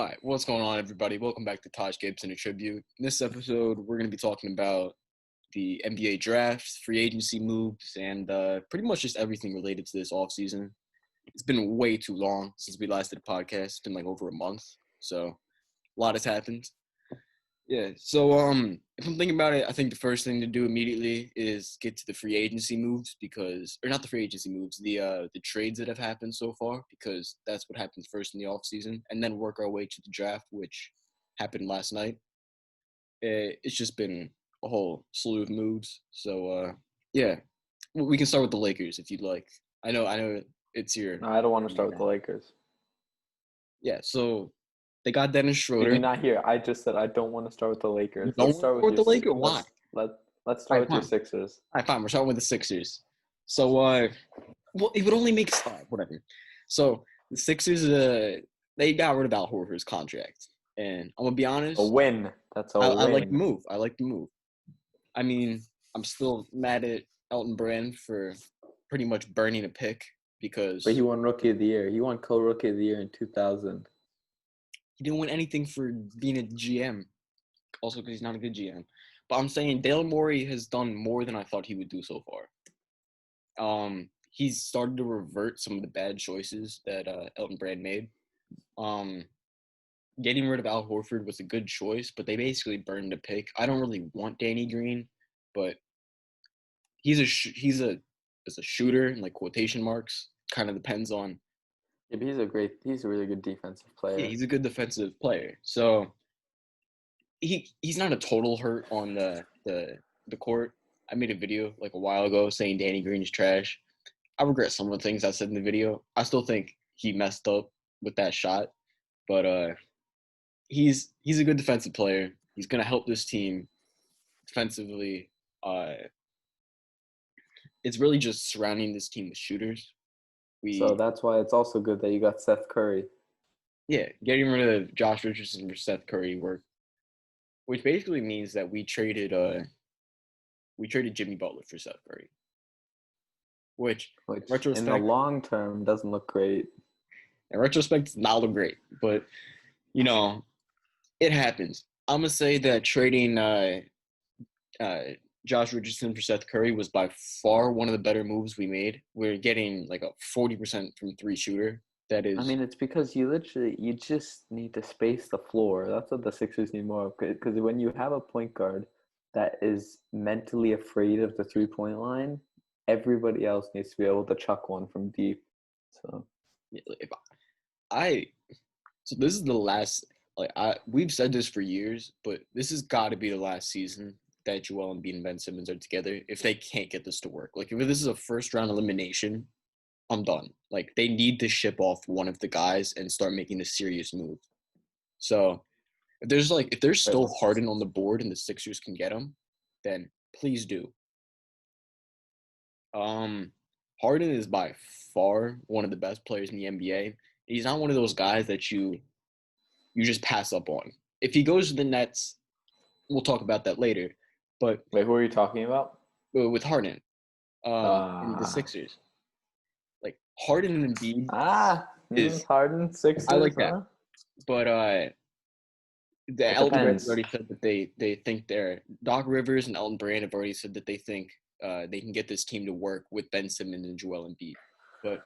All right, what's going on, everybody? Welcome back to Taj Gibson, a tribute. In this episode, we're going to be talking about the NBA draft, free agency moves, and pretty much just everything related to this offseason. It's been way too long since we last did a podcast. It's been like over a month, so a lot has happened. Yeah, so if I'm thinking about it, I think the first thing to do immediately is get to the free agency moves or not the free agency moves, the trades that have happened so far, because that's what happens first in the offseason, and then work our way to the draft, which happened last night. It's just been a whole slew of moves. So yeah, we can start with the Lakers if you'd like. I know it's your. No, I don't want to start with the Lakers. Yeah, so they got Dennis Did Schroeder. you not hear? I just said I don't want to start with the Lakers. You don't want to start with the Lakers? Why? Let's start with your Sixers. All right, fine. We're starting with the Sixers. So, well, it would only make whatever. So the Sixers, they got rid of Al Horford's contract, and I'm gonna be honest. A win. That's a win. I like the move. I mean, I'm still mad at Elton Brand for pretty much burning a pick because. But he won Rookie of the Year. He won co-Rookie of the Year in 2000. He didn't win anything for being a GM. Also, because he's not a good GM. But I'm saying Daryl Morey has done more than I thought he would do so far. He's started to revert some of the bad choices that Elton Brand made. Getting rid of Al Horford was a good choice, but they basically burned a pick. I don't really want Danny Green, but he's a shooter in like quotation marks. Kind of depends on. Yeah, but he's a really good defensive player. Yeah, he's a good defensive player. So he's not a total hurt on the court. I made a video like a while ago saying Danny Green is trash. I regret some of the things I said in the video. I still think he messed up with that shot, but he's a good defensive player. He's gonna help this team defensively. It's really just surrounding this team with shooters. So that's why it's also good that you got Seth Curry. Yeah, getting rid of Josh Richardson for Seth Curry worked, which basically means that we traded Jimmy Butler for Seth Curry, which in the long term doesn't look great. In retrospect, does not look great, but it happens. I'm gonna say that trading Josh Richardson for Seth Curry was by far one of the better moves we made. We're getting like a 40% from three shooter. That is. I mean, it's because you just need to space the floor. That's what the Sixers need more of. Because when you have a point guard that is mentally afraid of the 3-point line, everybody else needs to be able to chuck one from deep. So, so this is the last. We've said this for years, but this has got to be the last season that Joel Embiid and Ben Simmons are together if they can't get this to work. Like, if this is a first-round elimination, I'm done. Like, they need to ship off one of the guys and start making a serious move. So, if there's still Harden on the board and the Sixers can get him, then please do. Harden is by far one of the best players in the NBA. He's not one of those guys that you just pass up on. If he goes to the Nets, we'll talk about that later. But wait, who are you talking about? With Harden, and the Sixers. Like Harden and Embiid is Harden Sixers. I like that, but the Elton Brand already said that they think Doc Rivers and Elton Brand have already said that they think they can get this team to work with Ben Simmons and Joel Embiid, but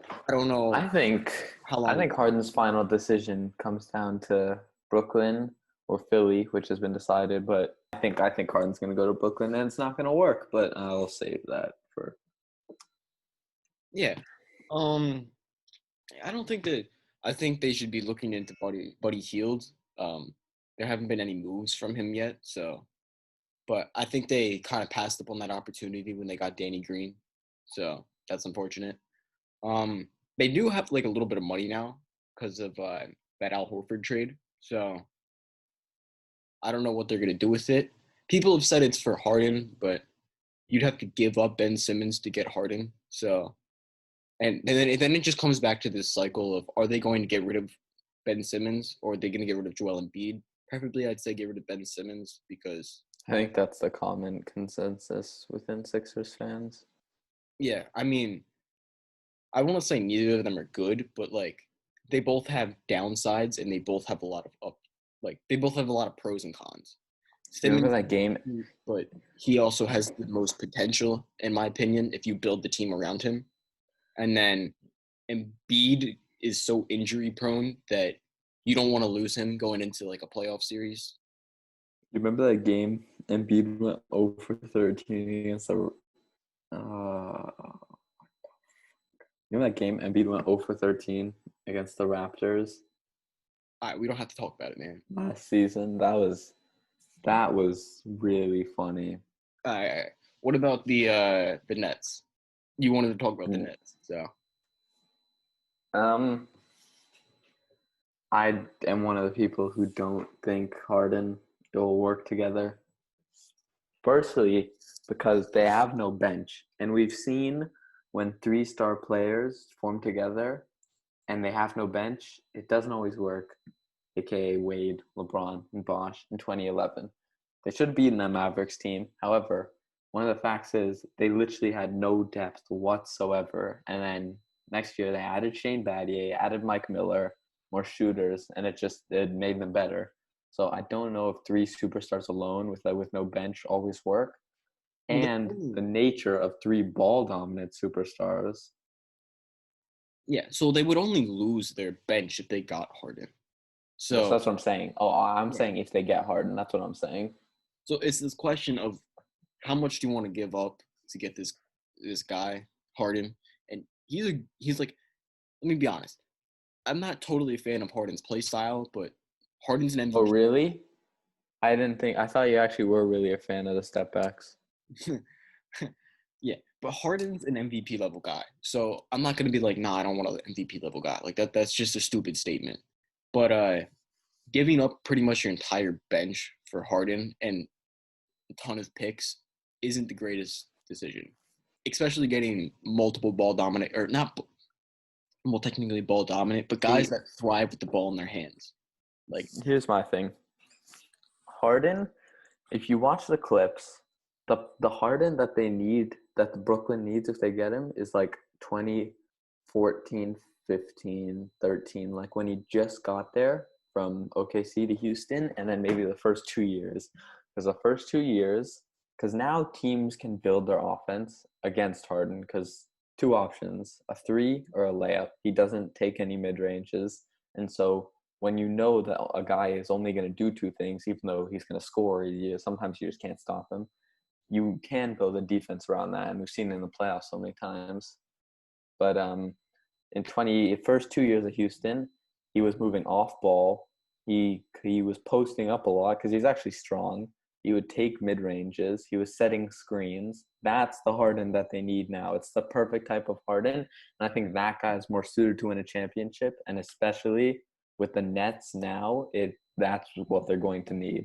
I don't know. I think Harden's final decision comes down to Brooklyn or Philly, which has been decided, but I think Harden's going to go to Brooklyn, and it's not going to work, but I'll save that for. Yeah. I think they should be looking into Buddy Hield. There haven't been any moves from him yet, but I think they kind of passed up on that opportunity when they got Danny Green. So that's unfortunate. They do have like a little bit of money now because of that Al Horford trade. So I don't know what they're going to do with it. People have said it's for Harden, but you'd have to give up Ben Simmons to get Harden. So, and then it just comes back to this cycle of, are they going to get rid of Ben Simmons or are they going to get rid of Joel Embiid? Preferably, I'd say get rid of Ben Simmons because I think that's the common consensus within Sixers fans. Yeah, I mean, I won't say neither of them are good, but like they both have downsides and they both have a lot of they both have a lot of pros and cons. You remember Simmons, that game? but he also has the most potential, in my opinion, if you build the team around him. And then Embiid is so injury prone that you don't want to lose him going into like a playoff series. You remember that game? Embiid went 0 for 13 against the. Uh, you remember that game? Embiid went 0 for 13 against the Raptors All right, we don't have to talk about it, man. last season. That was really funny. All right, all right. What about the Nets? You wanted to talk about the Mm. Nets, so Um, I am one of the people who don't think Harden will work together. Firstly, because they have no bench. And we've seen when three-star players form together and they have no bench, it doesn't always work, aka Wade, LeBron, and Bosh in 2011. They should have beaten that Mavericks team. However, one of the facts is they literally had no depth whatsoever. And then next year they added Shane Battier, added Mike Miller, more shooters, and it made them better. So I don't know if three superstars alone with no bench always work. well, And the nature of three ball dominant superstars. so they would only lose their bench if they got Harden. No, so So that's what I'm saying. Oh, I'm yeah. saying if they get Harden, that's what I'm saying. So it's this question of how much do you want to give up to get this guy Harden, and he's like, let me be honest, I'm not totally a fan of Harden's play style, but Harden's an Oh, MVP. really? I thought you actually were really a fan of the step backs. Yeah, but Harden's an MVP level guy, so I'm not gonna be like, nah, I don't want an MVP level guy. Like that's just a stupid statement. But giving up pretty much your entire bench for Harden and a ton of picks isn't the greatest decision, especially getting multiple ball dominant or not, well, technically ball dominant, but guys See, that thrive with the ball in their hands. Like, here's my thing. Harden, if you watch the clips, the Harden that they need, that the Brooklyn needs if they get him, is like 2014, 15, 13, like when he just got there from OKC to Houston, and then maybe the first 2 years. Because the first 2 years, because now teams can build their offense against Harden, because two options, a three or a layup. He doesn't take any mid ranges. And so when you know that a guy is only going to do two things, even though he's going to score, sometimes you just can't stop him. You can build a defense around that, and we've seen it in the playoffs so many times. But in first 2 years of Houston, he was moving off ball. He was posting up a lot because he's actually strong. He would take mid ranges. He was setting screens. That's the Harden that they need now. It's the perfect type of Harden, and I think that guy is more suited to win a championship, and especially with the Nets now, that's what they're going to need.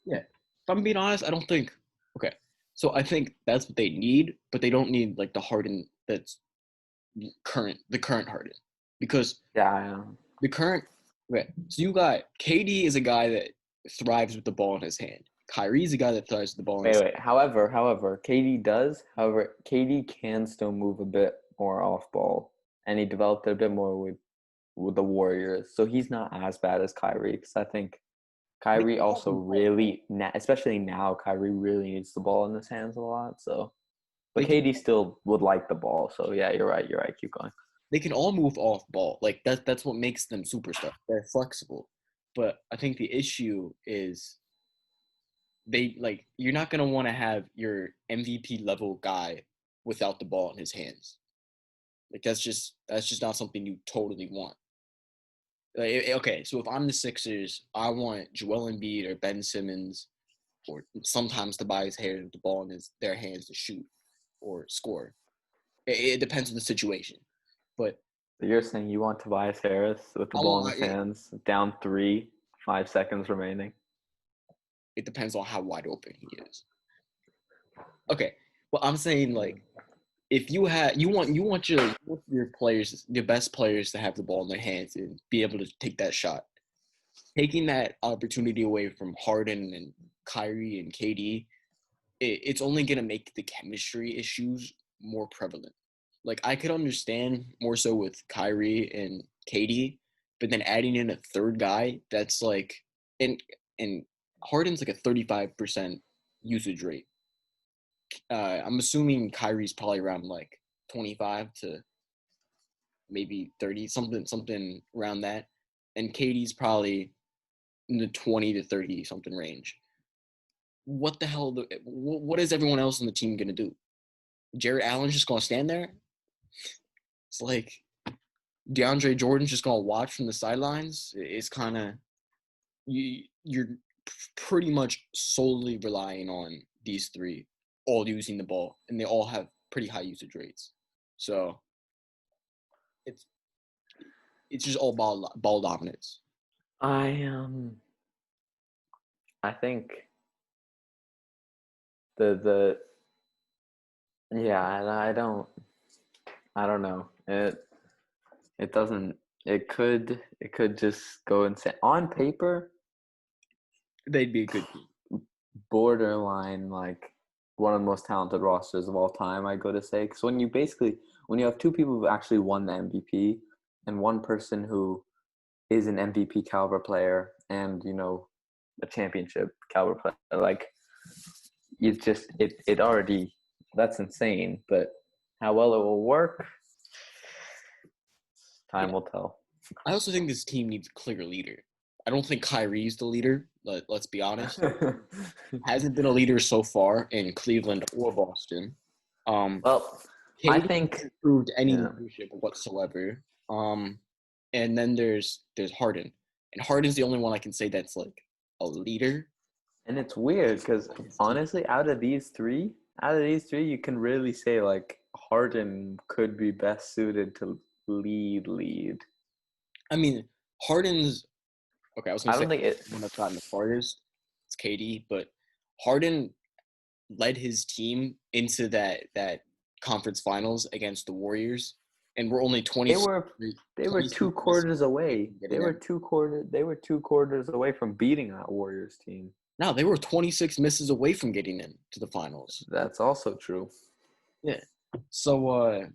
yeah, if I'm being honest, I don't think. Okay, so I think that's what they need, but they don't need like the Harden that's the current Harden, because Yeah. the current. Okay, so you got KD is a guy that thrives with the ball in his hand. Kyrie's a guy that thrives with the ball in his Wait. However, KD does. However, KD can still move a bit more off ball, and he developed it a bit more with the Warriors. So he's not as bad as Kyrie, because I think They Kyrie can all also move off ball. really, especially now, Kyrie really needs the ball in his hands a lot. So, but They can KD still would like the ball. So yeah, you're right. You're right. Keep going. they can all move off ball. Like that's what makes them superstars. They're flexible. But I think the issue is you're not gonna want to have your MVP level guy without the ball in his hands. Like that's just not something you totally want. Like, okay, so if I'm the Sixers, I want Joel Embiid or Ben Simmons, or sometimes Tobias Harris with the ball in their hands to shoot or score. It depends on the situation, but So you're saying you want Tobias Harris with the I ball in want his hands, down 3, 5 seconds remaining. it depends on how wide open he is. Okay, well I'm saying like if you want your players, your best players to have the ball in their hands and be able to take that shot. Taking that opportunity away from Harden and Kyrie and KD, it's only gonna make the chemistry issues more prevalent. Like I could understand more so with Kyrie and KD, but then adding in a third guy that's like and Harden's like a 35% usage rate. I'm assuming Kyrie's probably around like 25 to maybe 30, something around that, and KD's probably in the 20 to 30 something range. What the hell? What is everyone else on the team gonna do? Jared Allen's just gonna stand there? It's like DeAndre Jordan's just gonna watch from the sidelines. It's kind of you're pretty much solely relying on these three all using the ball, and they all have pretty high usage rates. So it's just all ball dominance. I think the yeah, and I don't know. It doesn't. It could just go insane. On paper, They'd be a good team. Borderline like one of the most talented rosters of all time, I go to say. Because when you have two people who actually won the MVP and one person who is an MVP caliber player and a championship caliber player, like it already, that's insane. But how well it will work, time will tell. I also think this team needs a clear leader. I don't think Kyrie's the leader. Let's be honest. Hasn't been a leader so far in Cleveland or Boston. Well, KD I think hasn't proved any leadership whatsoever. And then there's Harden, and Harden's the only one I can say that's like a leader. And it's weird because honestly, out of these three, you can really say like Harden could be best suited to lead. I mean, Harden's okay. I was gonna say one that's gotten the farthest. It's KD, but Harden led his team into that conference finals against the Warriors, and we're only 20. They were 2 quarters away. They were 2 quarters away from beating that Warriors team. No, they were 26 misses away from getting into the finals. That's also true. Yeah. So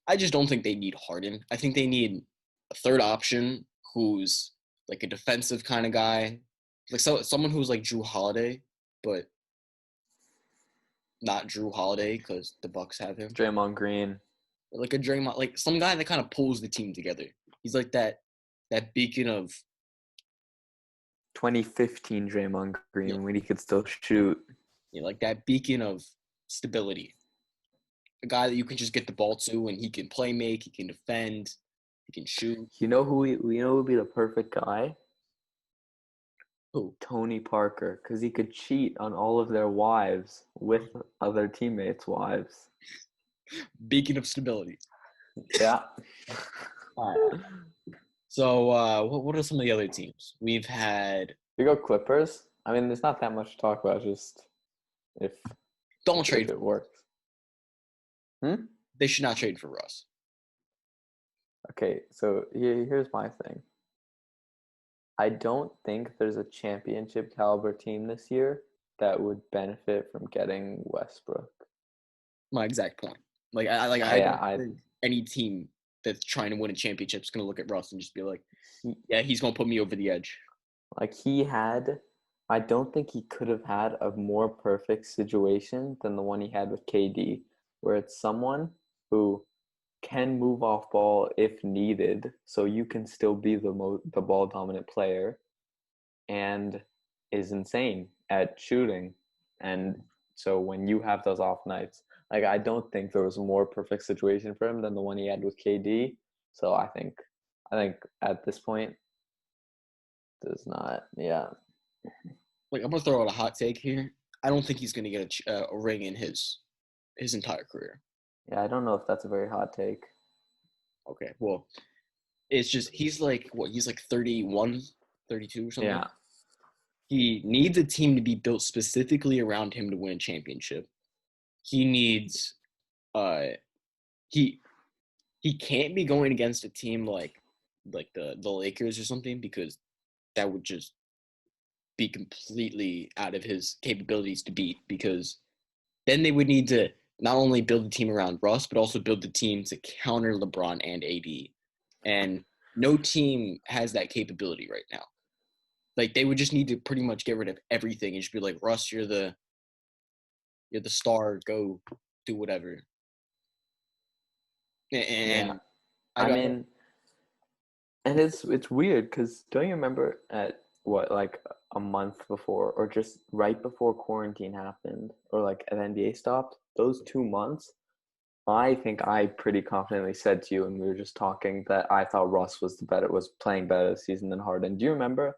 I just don't think they need Harden. I think they need a third option who's like a defensive kind of guy, like someone who's like Drew Holiday, but not Drew Holiday because the Bucks have him. Draymond Green. Like a Draymond, like some guy that kind of pulls the team together. He's like that beacon of 2015 Draymond Green when he could still shoot. Yeah, like that beacon of stability. A guy that you can just get the ball to and he can play make, he can defend, he can shoot. You know who would be the perfect guy? Who? Tony Parker, because he could cheat on all of their wives with other teammates' wives. Beacon of stability. Yeah. All right. So what are some of the other teams? We've had... You go Clippers. I mean, there's not that much to talk about, just if it works. They should not trade for Russ. Okay, so here's my thing. I don't think there's a championship caliber team this year that would benefit from getting Westbrook. My exact point. I think any team that's trying to win a championship is going to look at Russ and just be like, yeah, he's going to put me over the edge. Like I don't think he could have had a more perfect situation than the one he had with KD, where it's someone who can move off ball if needed, so you can still be the ball dominant player, and is insane at shooting. And so when you have those off nights, like I don't think there was a more perfect situation for him than the one he had with KD. So I think at this point, there's not. Yeah. Like I'm gonna throw out a hot take here. I don't think he's gonna get a ring in his entire career. Yeah, I don't know if that's a very hot take. Okay, well, it's just he's like 31, 32 or something. Yeah. He needs a team to be built specifically around him to win a championship. He needs he can't be going against a team like the Lakers or something, because that would just be completely out of his capabilities to beat, because then they would need to not only build a team around Russ, but also build the team to counter LeBron and AD. and no team has that capability right now. Like they would just need to pretty much get rid of everything and just be like, Russ, you're the star. Go do whatever. Yeah, And I I don't. mean, and it's weird because don't you remember at what like a month before or just right before quarantine happened or like an NBA stopped? Those 2 months, I think I pretty confidently said to you, and we were just talking that I thought Russ was playing better this season than Harden. Do you remember?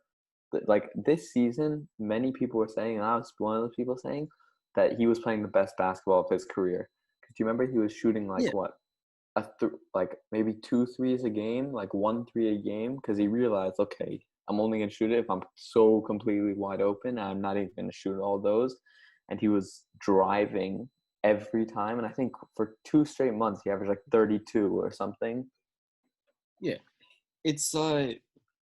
Like this season, many people were saying, and I was one of those people saying that he was playing the best basketball of his career. Because do you remember he was shooting Yeah, like what like maybe 2 threes a game, like 1 3 a game, because he realized, okay, I'm only gonna shoot it if I'm so completely wide open. I'm not even gonna shoot all those, and he was driving every time. And I think for 2 straight months, he averaged like 32 or something. yeah. It's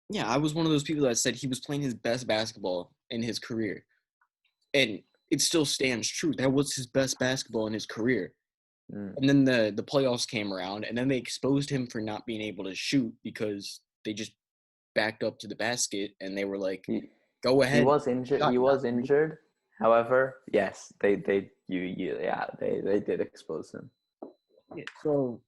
yeah. I was one of those people that said he was playing his best basketball in his career, and it still stands true. That was his best basketball in his career. Mm. And then the playoffs came around, and then they exposed him for not being able to shoot because they just backed up to the basket, and they were like, He "Go he ahead." was injured. Shot He not was injured. However, yes, they did expose him. yeah. So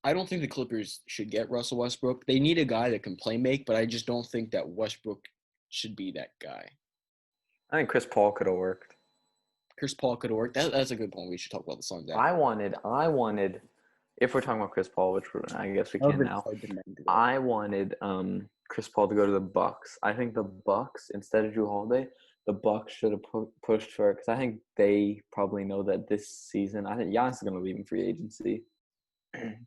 I don't think the Clippers should get Russell Westbrook. They need a guy that can play make, but I just don't think that Westbrook should be that guy. I think Chris Paul could have worked. Chris Paul could work. That's a good point. We should talk about the Suns after. I wanted, if we're talking about Chris Paul, which I guess we That was can a now. hard demand today. I wanted Chris Paul to go to the Bucks. I think the Bucks instead of Drew Holiday, the Bucks should have pushed for it because I think they probably know that this season. I think Giannis is going to leave in free agency,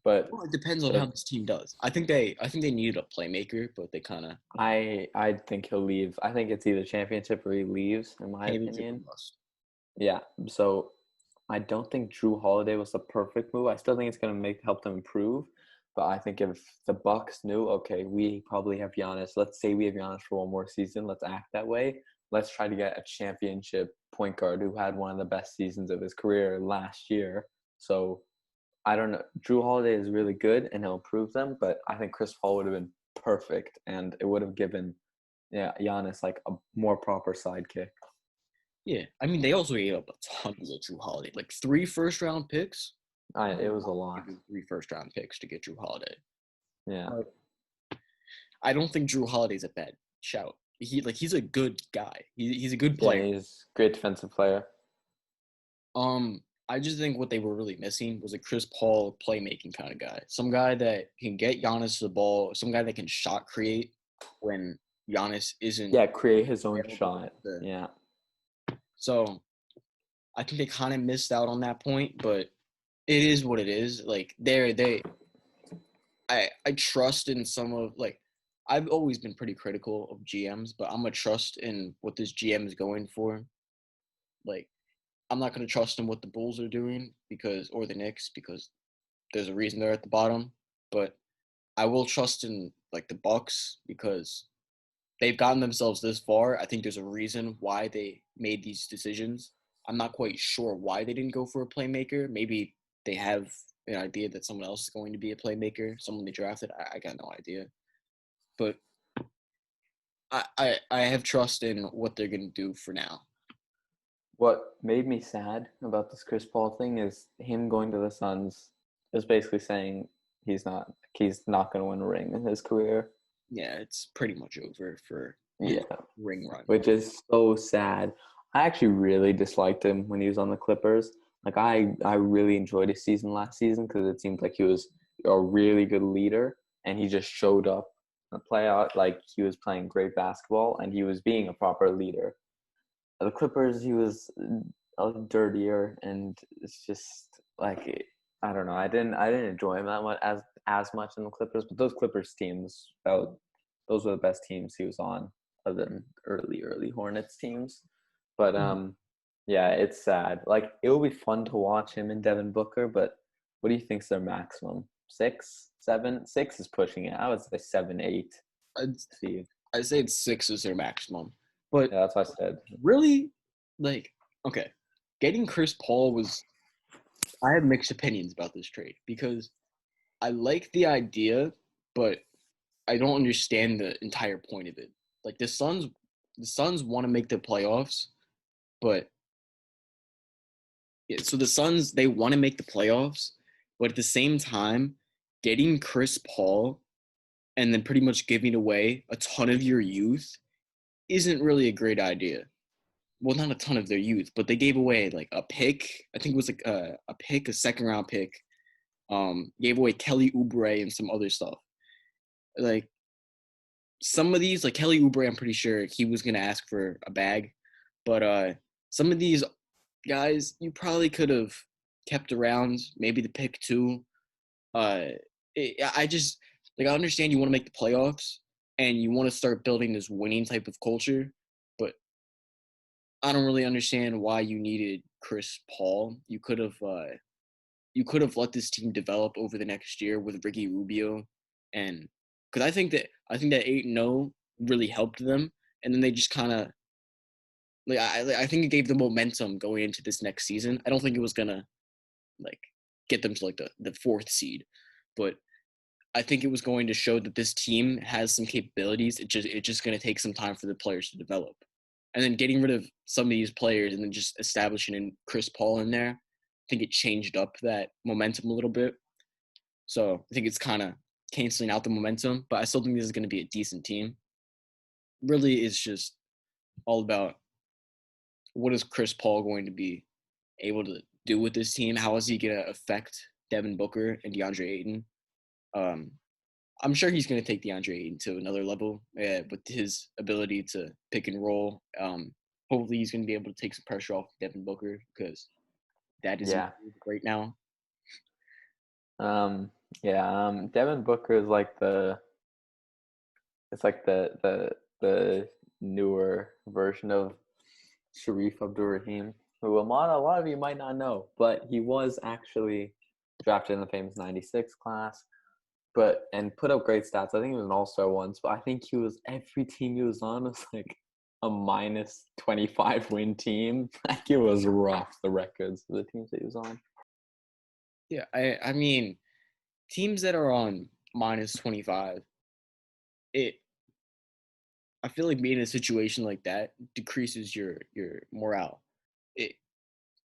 but Well, it depends on how the this team does. I think they needed a playmaker, but they kind of I think he'll leave. I think it's either championship or he leaves, in my championship or opinion. bust. Yeah. So I don't think Drew Holiday was the perfect move. I still think it's going to help them improve. But I think if the Bucks knew, okay, we probably have Giannis. Let's say we have Giannis for one more season. Let's act that way. Let's try to get a championship point guard who had one of the best seasons of his career last year. So I don't know. Drew Holiday is really good and he'll improve them. But I think Chris Paul would have been perfect and it would have given Giannis like a more proper sidekick. Yeah, I mean they also gave up a ton to get Drew Holiday, like 3 first-round picks. I It would was a not lot. give you 3 first-round picks to get Drew Holiday. Yeah. But I don't think Drew Holiday's a bad shout. He's a good guy. He's a good Yeah, player. he's a great defensive player. I just think what they were really missing was a Chris Paul playmaking kind of guy. Some guy that can get Giannis the ball, some guy that can shot create when Giannis isn't Yeah, create his own available. shot. Yeah. So I think they kind of missed out on that point, but it is what it is. Like I trust in some of like I've always been pretty critical of GMs, but I'm gonna trust in what this GM is going for. Like I'm not gonna trust in what the Bulls are doing or the Knicks because there's a reason they're at the bottom. But I will trust in like the Bucks because they've gotten themselves this far. I think there's a reason why they made these decisions. I'm not quite sure why they didn't go for a playmaker. Maybe they have an idea that someone else is going to be a playmaker, someone they drafted. I got no idea. But I have trust in what they're going to do for now. What made me sad about this Chris Paul thing is him going to the Suns is basically saying he's not going to win a ring in his career. Yeah, it's pretty much over for his Yeah, ring run. which is so sad. I actually really disliked him when he was on the Clippers. Like I really enjoyed his season last season because it seemed like he was a really good leader and he just showed up and play out like he was playing great basketball and he was being a proper leader. The Clippers, he was dirtier and it's just like I don't know. I didn't enjoy him that much as much in the Clippers, but those Clippers teams, those were the best teams he was on, other than early Hornets teams. But yeah, it's sad. Like it will be fun to watch him and Devin Booker, but what do you think's their maximum? 6, 7, 6 is pushing it. I would say 7, 8. I'd, Steve. I'd say it's 6 is their maximum. But Yeah, that's what I said. really, like, okay, getting Chris Paul was. I have mixed opinions about this trade because I like the idea, but I don't understand the entire point of it. Like the Suns want to make the playoffs, but yeah, so the Suns they want to make the playoffs, but at the same time, getting Chris Paul and then pretty much giving away a ton of your youth isn't really a great idea. Well, not a ton of their youth, but they gave away like a pick. I think it was like a pick, a second round pick. Gave away Kelly Oubre and some other stuff. Like some of these, like Kelly Oubre, I'm pretty sure he was gonna ask for a bag, but some of these guys you probably could have kept around, maybe the pick too. Uh, I just like I understand you want to make the playoffs and you want to start building this winning type of culture, but I don't really understand why you needed Chris Paul. You could have let this team develop over the next year with Ricky Rubio, and because I think that 8-0 really helped them, and then they just kind of I think it gave them momentum going into this next season. I don't think it was gonna like get them to like the fourth seed, but I think it was going to show that this team has some capabilities. It's just going to take some time for the players to develop, and then getting rid of some of these players and then just establishing Chris Paul in there. I think it changed up that momentum a little bit. So I think it's kind of canceling out the momentum, but I still think this is going to be a decent team. Really, it's just all about what is Chris Paul going to be able to do with this team? How is he going to affect Devin Booker and DeAndre Ayton? Um, I'm sure he's going to take DeAndre Ayton to another level with his ability to pick and roll. Hopefully, he's going to be able to take some pressure off Devin Booker because that is Yeah. right now. Devin Booker is like the newer version of Sharif Abdur-Rahim, who a lot of you might not know, but he was actually drafted in the famous '96 class, and put up great stats. I think he was an All-Star once, but I think he was every team he was on was like a minus 25 win team. Like it was rough, the records of the teams that he was on. Yeah, I mean, teams that are on minus 25, it I feel like being in a situation like that decreases your morale. It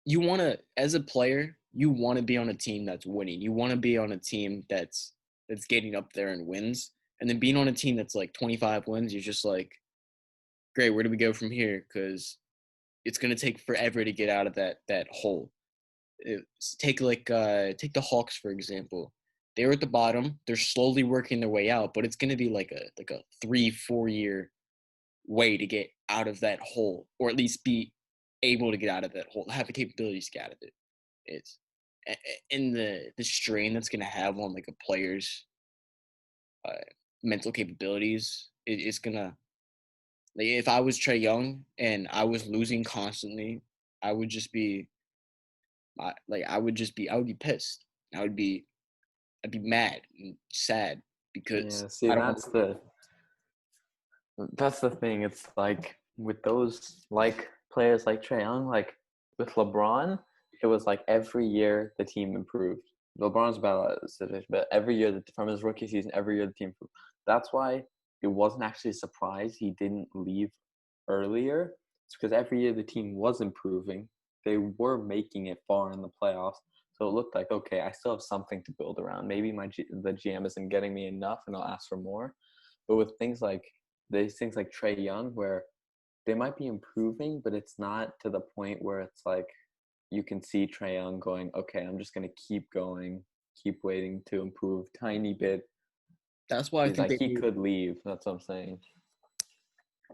you want to as a player, you want to be on a team that's winning. You want to be on a team that's getting up there and wins. And then being on a team that's like 25 wins, you're just like, great, where do we go from here? Because it's gonna take forever to get out of that hole. Take the Hawks for example. They're at the bottom. They're slowly working their way out, but it's gonna be like a 3-4 year way to get out of that hole, or at least be able to get out of that hole, have the capabilities to get out of it. It's in the strain that's gonna have on like a player's uh, mental capabilities. It's gonna like if I was Trey Young and I was losing constantly, I would just be I would be pissed. I'd be mad and sad because Yeah, see, I don't want that's the thing. It's like with those like players like Trae Young, like with LeBron, it was like every year the team improved. LeBron's about situation, but every year from his rookie season, every year the team improved. That's why it wasn't actually a surprise he didn't leave earlier. It's because every year the team was improving. They were making it far in the playoffs. So it looked like, okay, I still have something to build around. Maybe the GM isn't getting me enough and I'll ask for more. But with things like Trey Young, where they might be improving, but it's not to the point where it's like you can see Trey Young going, okay, I'm just gonna keep going, keep waiting to improve tiny bit. that's why I He's think like they he could leave. That's what I'm saying.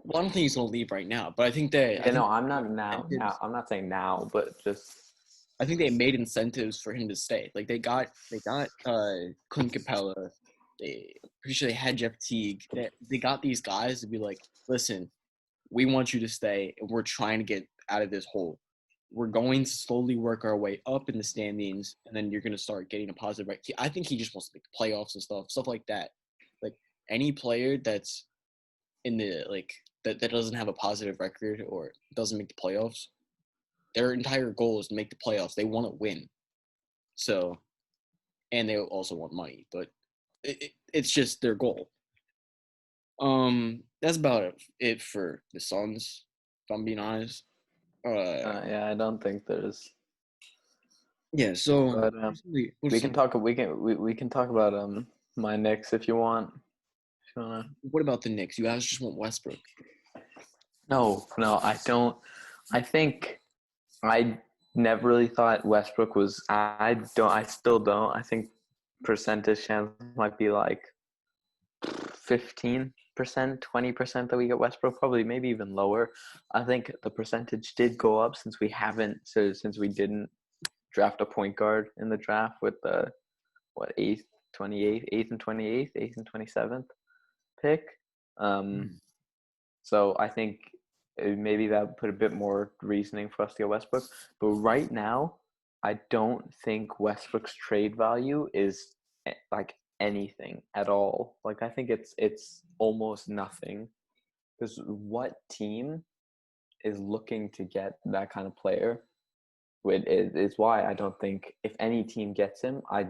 well, I don't think he's gonna leave right now, but I think they I Yeah, no, think I'm not now. Now incentives I'm not saying now, but just I think they made incentives for him to stay. Like they got Clint Capella. Pretty sure they had Jeff Teague. They got these guys to be like, listen, we want you to stay, and we're trying to get out of this hole. We're going to slowly work our way up in the standings, and then you're going to start getting a positive. Right? I think he just wants to make the playoffs and stuff like that. Like any player that's in the like that doesn't have a positive record or doesn't make the playoffs, their entire goal is to make the playoffs. They want to win. So, and they also want money, but it's just their goal. That's about it for the Suns, if I'm being honest. Yeah, I don't think there's. Yeah. So But what's we can talk. We can talk about my Knicks if you want. If you wanna. what about the Knicks? You guys just want Westbrook. No, I don't. I think I never really thought Westbrook was. I don't. I still don't. I think percentage chance might be like 15%, 20% that we get Westbrook, probably maybe even lower. I think the percentage did go up since we didn't draft a point guard in the draft with the eighth, 28th, eighth and 28th, eighth and 27th pick. Hmm. So I think maybe that put a bit more reasoning for us to get Westbrook. But right now, I don't think Westbrook's trade value is like anything at all. Like I think it's almost nothing. Because what team is looking to get that kind of player? It's why I don't think if any team gets him, I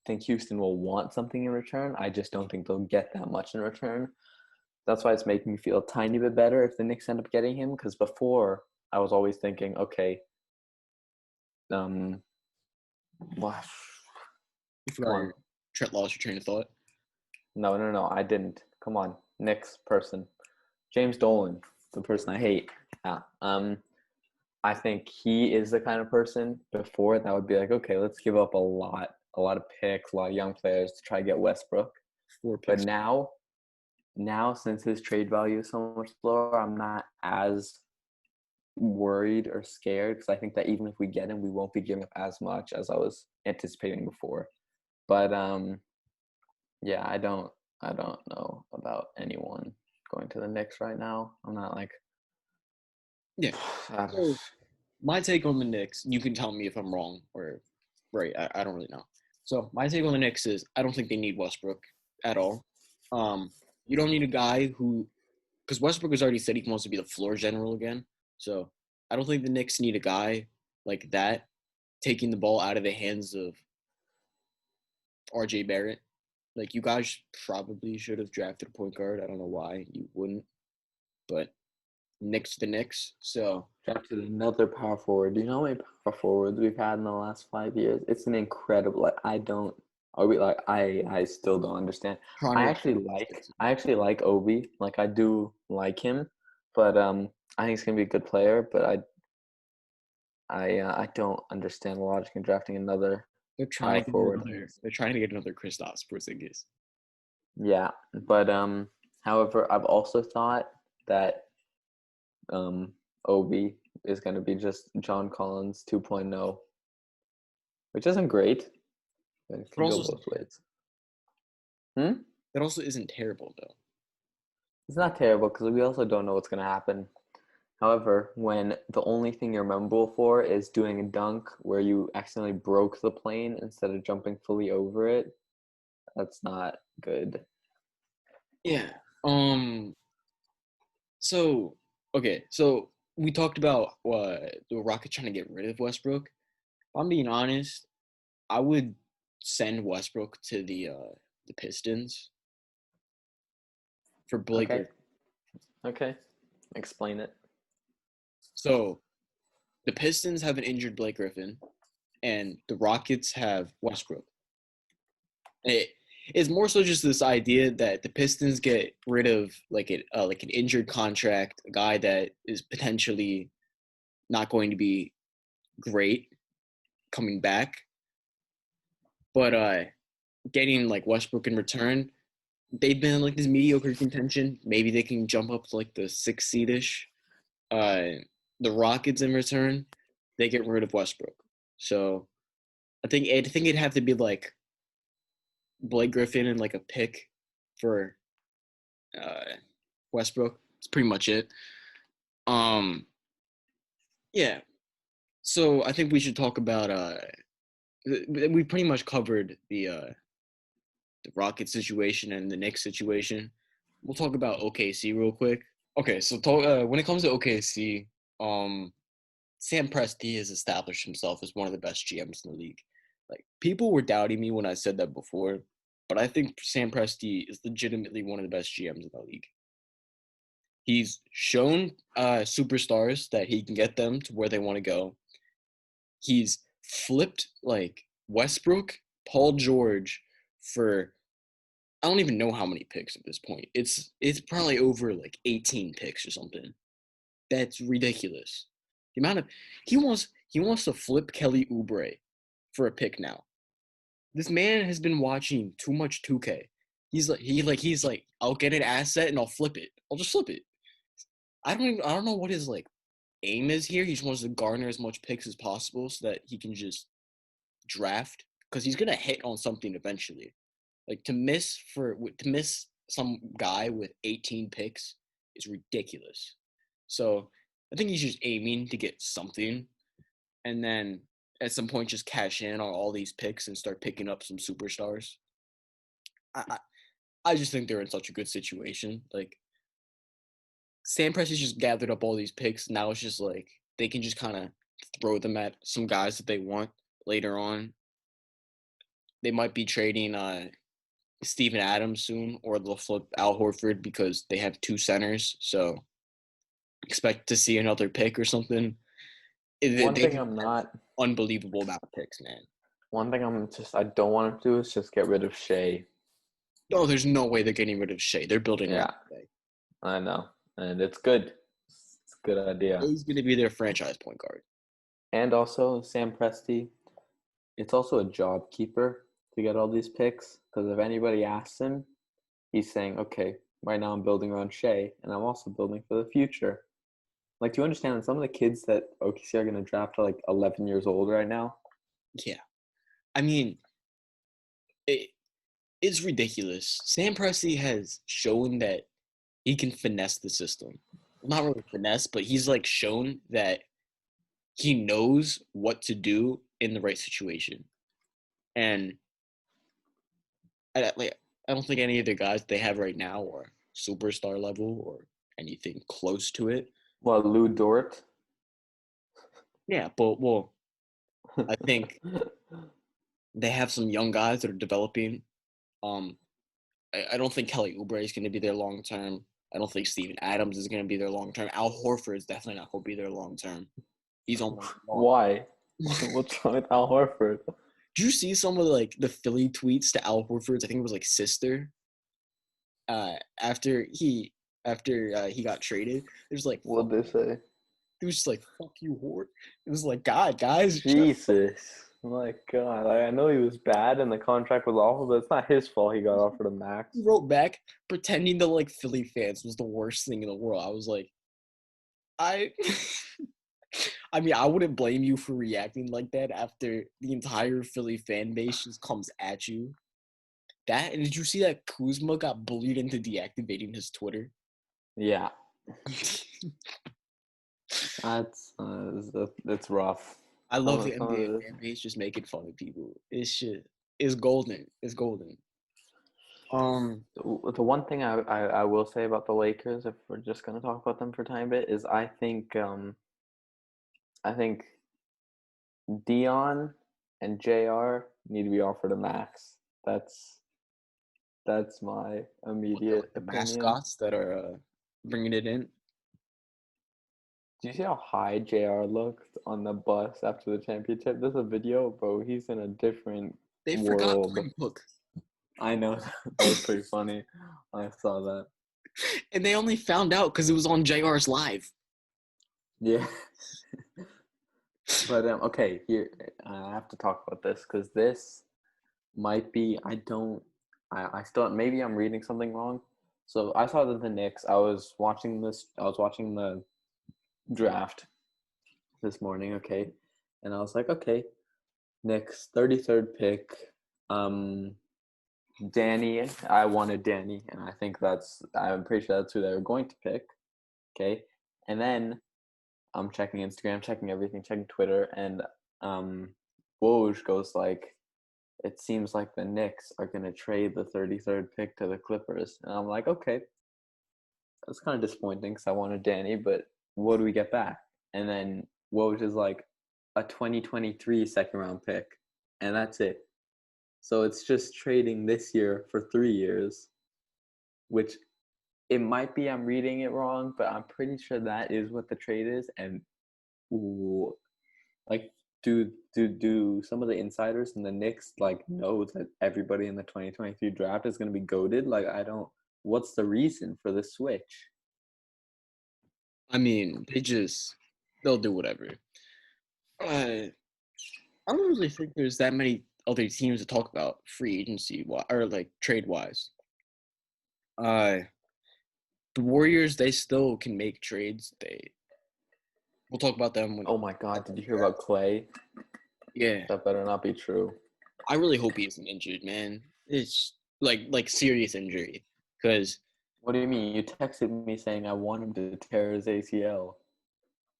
think Houston will want something in return. I just don't think they'll get that much in return. That's why it's making me feel a tiny bit better if the Knicks end up getting him. Because before I was always thinking, okay, what? You Come forgot on, lost your train of thought. no, I didn't. Come on, Knicks person, James Dolan, the person I hate. Yeah. I think he is the kind of person before that would be like, okay, let's give up a lot of picks, a lot of young players to try to get Westbrook. Four But picks. now since his trade value is so much lower, I'm not as worried or scared because I think that even if we get him, we won't be giving up as much as I was anticipating before. But yeah, I don't know about anyone going to the Knicks right now. I'm not like Yeah. So my take on the Knicks, you can tell me if I'm wrong or right. I don't really know. So my take on the Knicks is I don't think they need Westbrook at all. You don't need a guy who, because Westbrook has already said he wants to be the floor general again. So I don't think the Knicks need a guy like that taking the ball out of the hands of RJ Barrett. Like, you guys probably should have drafted a point guard. I don't know why you wouldn't, but Knicks the Knicks. So drafted another power forward. Do you know how many power forwards we've had in the last 5 years? It's an incredible. Like I don't. Are we like I still don't understand. trying to I actually like Obi. Like I do like him, but I think he's gonna be a good player. But I don't understand the logic in drafting another they're trying power to get forward. another Kristaps Porzingis. Yeah, but however, I've also thought that Obi is gonna be just John Collins 2.0, which isn't great, but it But can go also both ways. Hmm? that also isn't terrible though. It's not terrible because we also don't know what's gonna happen. However, when the only thing you're memorable for is doing a dunk where you accidentally broke the plane instead of jumping fully over it, that's not good. Yeah. Um. So okay. So we talked about the Rockets trying to get rid of Westbrook. If I'm being honest, I would send Westbrook to the Pistons for Blake Okay. Griffin. Okay. Explain it. So the Pistons have an injured Blake Griffin, and the Rockets have Westbrook. It's more so just this idea that the Pistons get rid of like an injured contract, a guy that is potentially not going to be great coming back, but getting like Westbrook in return, they've been in like this mediocre contention. Maybe they can jump up to like the 6th seedish. The Rockets in return, they get rid of Westbrook. So I think it'd have to be like Blake Griffin and like a pick for uh, Westbrook. It's pretty much it. Um, yeah. So I think we should talk about. We pretty much covered the Rockets situation and the Knicks situation. We'll talk about OKC real quick. Okay, so when it comes to OKC, Sam Presti has established himself as one of the best GMs in the league. Like, people were doubting me when I said that before, but I think Sam Presti is legitimately one of the best GMs in the league. He's shown superstars that he can get them to where they want to go. He's flipped like Westbrook, Paul George for I don't even know how many picks at this point. It's probably over like 18 picks or something. That's ridiculous. The amount of he wants to flip Kelly Oubre for a pick now. This man has been watching too much 2K. He's like I'll get an asset and I'll flip it. I'll just flip it. I don't know what his like aim is here. He just wants to garner as much picks as possible so that he can just draft because he's gonna hit on something eventually. Like to miss some guy with 18 picks is ridiculous. So I think he's just aiming to get something, and then at some point just cash in on all these picks and start picking up some superstars. I I, I just think they're in such a good situation. Like Sam Presti's just gathered up all these picks. Now it's just like they can just kind of throw them at some guys that they want later on. They might be trading Steven Adams soon, or they'll flip Al Horford because they have two centers. So expect to see another pick or something. One They thing have I'm not. unbelievable amount of picks, man. One thing I don't want to do is just get rid of Shea. No, there's no way they're getting rid of Shea. They're building around Yeah, Shea. I know, and it's good. It's a good idea. He's going to be their franchise point guard. And also Sam Presti, it's also a job keeper to get all these picks because if anybody asks him, he's saying, "Okay, right now I'm building around Shea, and I'm also building for the future." Like, do you understand that some of the kids that OKC are going to draft are like 11 years old right now? Yeah. I mean, it's ridiculous. Sam Presti has shown that he can finesse the system. Not really finesse, but he's like shown that he knows what to do in the right situation. And I don't think any of the guys they have right now are superstar level or anything close to it. Well, Lou Dort. Yeah, but well, I think they have some young guys that are developing. Um, I don't think Kelly Oubre is going to be there long term. I don't think Steven Adams is going to be there long term. Al Horford is definitely not going to be there long term. He's on the long. Why? What's wrong with Al Horford? Did you see some of like the Philly tweets to Al Horford's? I think it was like sister. Uh, after he he got traded, there's like What'd they say? it was just like fuck you, Hort. It was like God, guys, Jesus. My God. I know he was bad and the contract was awful, but it's not his fault he got offered a max. he wrote back pretending to like Philly fans was the worst thing in the world. I was like, I I mean, I wouldn't blame you for reacting like that after the entire Philly fan base just comes at you. That and did you see that Kuzma got bullied into deactivating his Twitter? Yeah. That's rough. I love the Some of NBA this. fan base just making fun of people. It's shit. It's golden. It's golden. The one thing I will say about the Lakers, if we're just gonna talk about them for a tiny bit, is I think Dion and JR need to be offered a max. That's my immediate The opinion. mascots that are bringing it in. Do you see how high JR looked on the bus after the championship? There's a video, bro. He's in a different They forgot world. Quinn Cook, I know. That was pretty funny. I saw that. and they only found out because it was on JR's live. Yeah. But okay, here I have to talk about this because this might be. I still maybe I'm reading something wrong. So I saw that the Knicks. I was watching this. I was watching the draft this morning. Okay, and I was like, okay, Knicks 33rd pick. Danny. I wanted Danny, and I think I'm pretty sure that's who they were going to pick. Okay, and then I'm checking Instagram, checking everything, checking Twitter, and Woj goes like, it seems like the Knicks are going to trade the 33rd pick to the Clippers. And I'm like, okay, that's kind of disappointing because I wanted Danny, but what do we get back? And then Woj is like, a 2023 second round pick. and that's it. So it's just trading this year for 3 years, which it might be I'm reading it wrong, but I'm pretty sure that is what the trade is. And ooh, like, do some of the insiders in the Knicks like know that everybody in the 2023 draft is going to be goated? Like, I don't. What's the reason for the switch? I mean, they'll do whatever. I don't really think there's that many other teams to talk about free agency or like trade wise. Uh, the Warriors, they still can make trades. We'll talk about them when. Oh my God! Did you hear about Clay? Yeah, That better not be true. I really hope he isn't injured, man. It's like serious injury, because What do you mean? You texted me saying I want him to tear his ACL.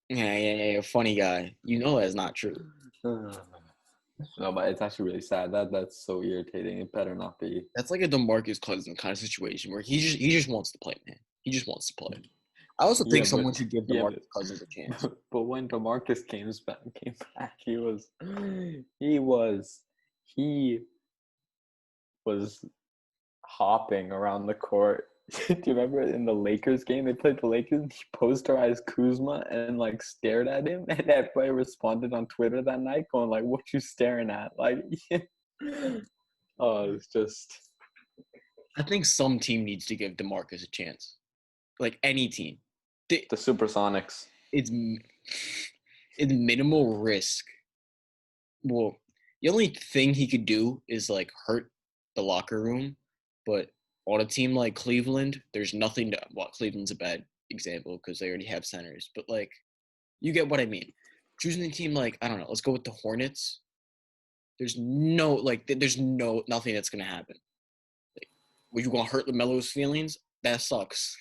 yeah, funny guy. You know that's not true. No, but it's actually really sad. That's so irritating. It better not be. That's like a DeMarcus Cousins kind of situation where he just wants to play, man. He just wants to play. I also Yeah, think but someone should give yeah, DeMarcus Cousins a chance. but when DeMarcus came back, he was he was hopping around the court. Do you remember in the Lakers game they played the Lakers? He posterized Kuzma and like stared at him, and everybody responded on Twitter that night, going like, "What you staring at?" Like, oh, it's just I think some team needs to give DeMarcus a chance. Like any team. the Supersonics. It's it's minimal risk. Well, the only thing he could do is like hurt the locker room, but on a team like Cleveland, there's nothing to. Well, Cleveland's a bad example because they already have centers, but like you get what I mean. Choosing a team like I don't know, let's go with the Hornets. There's nothing that's gonna happen. Like, were you gonna hurt LaMelo's feelings? That sucks.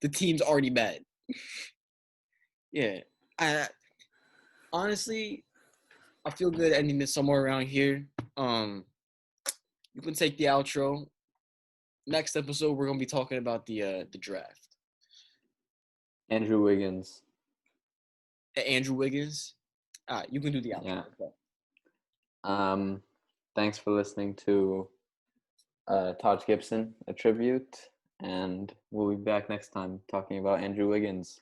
The team's already bad. Yeah, I honestly I feel good ending this somewhere around here. You can take the outro. Next episode, we're gonna be talking about the draft. Andrew Wiggins. Andrew Wiggins. You can do the outro. Yeah. Okay. Thanks for listening to Taj Gibson, a tribute, and we'll be back next time talking about Andrew Wiggins.